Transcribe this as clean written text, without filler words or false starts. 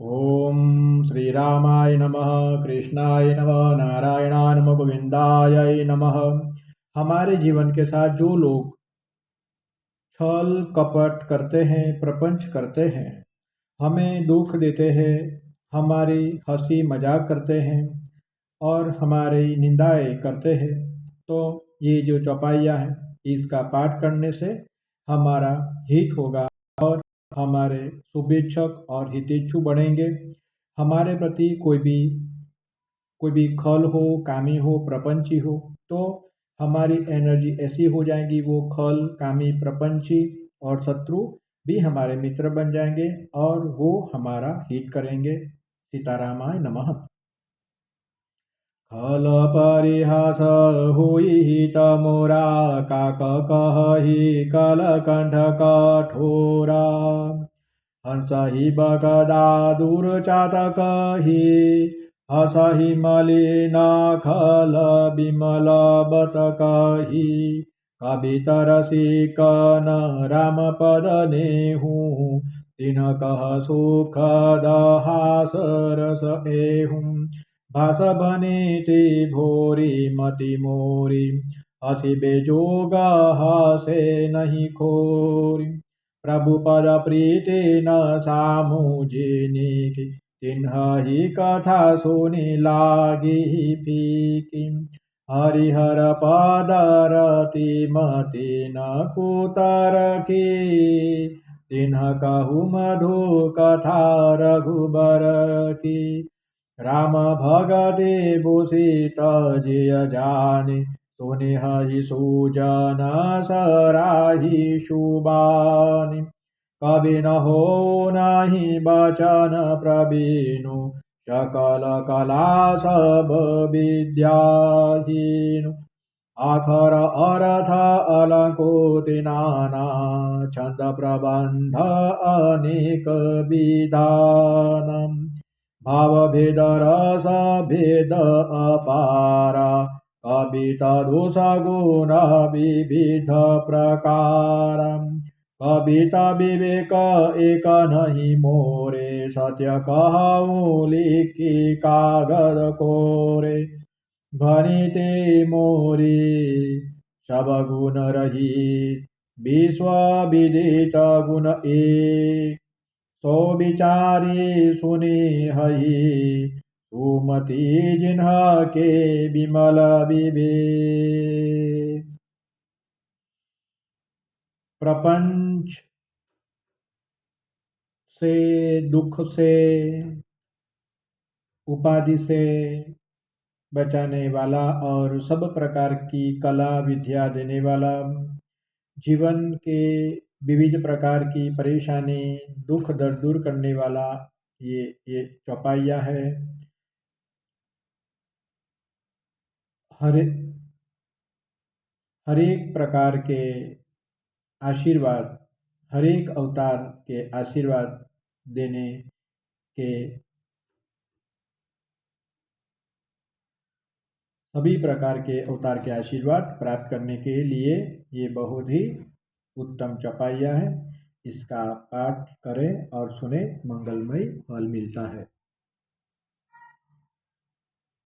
ओम श्री रामाय नमः। कृष्णाय नमः। नारायणाय नमः। गोविंदाय नमः। हमारे जीवन के साथ जो लोग छल कपट करते हैं, प्रपंच करते हैं, हमें दुख देते हैं, हमारी हंसी मजाक करते हैं और हमारी निंदाएं करते हैं, तो ये जो चौपाइयाँ है इसका पाठ करने से हमारा हित होगा और हमारे शुभेच्छक और हितेच्छु बढ़ेंगे। हमारे प्रति कोई भी खल हो, कामी हो, प्रपंची हो, तो हमारी एनर्जी ऐसी हो जाएगी, वो खल, कामी, प्रपंची और शत्रु भी हमारे मित्र बन जाएंगे और वो हमारा हित करेंगे। सीतारामाय नमः। खल परिहास हुई हित मोरा, काक कहि कलकंठ कठोरा। हंस ही बगदा दूरचातक ही, हसहि मलिन खल विमल बत कही। कवि तरसी कन राम पद नेहू, तिन कह सुखद हास रस एहू। भास बनीति भोरी मति मोरी, हसी बेजोग हसे नहीं खोरी। प्रभु पद प्रीति न सामु जिनिकि, तिन्हि कथा सुनि लागी फीकी। हरिहर पद रति मति न कुतरकी, तिन्ह कहु मधु कथा रघुबर की। राम भगति भूषित जिय जानि, सुनिहि सुजन सराहि शुभानि। कवि न हो नाही बचन प्रवीणु, सकल कला सब विद्याहीनु। आखर अर्थ अलंकृति नाना, छंद प्रबंध अनेक विधानम्। भाव भेद रस भेद अपारा, कविता दोष गुण विविध प्रकार। कविता विवेक एक नहीं मोरे, सत्य कहूँ लिखि कागज कोरे। भनिते मोरी सब गुण रहित, विश्व विदित गुण एक। सो विचारी सुनी हई, सुमति जिन्ह के विमल विवेक। प्रपंच से, दुख से, उपाधि से बचाने वाला और सब प्रकार की कला विद्या देने वाला, जीवन के विविध प्रकार की परेशानी दुख दर्द दूर करने वाला ये चौपाइया है। हर एक प्रकार के आशीर्वाद, हर एक अवतार के आशीर्वाद देने के, सभी प्रकार के अवतार के आशीर्वाद प्राप्त करने के लिए ये बहुत ही उत्तम चौपाइया है। इसका पाठ करें और सुने, मंगलमय फल मिलता है।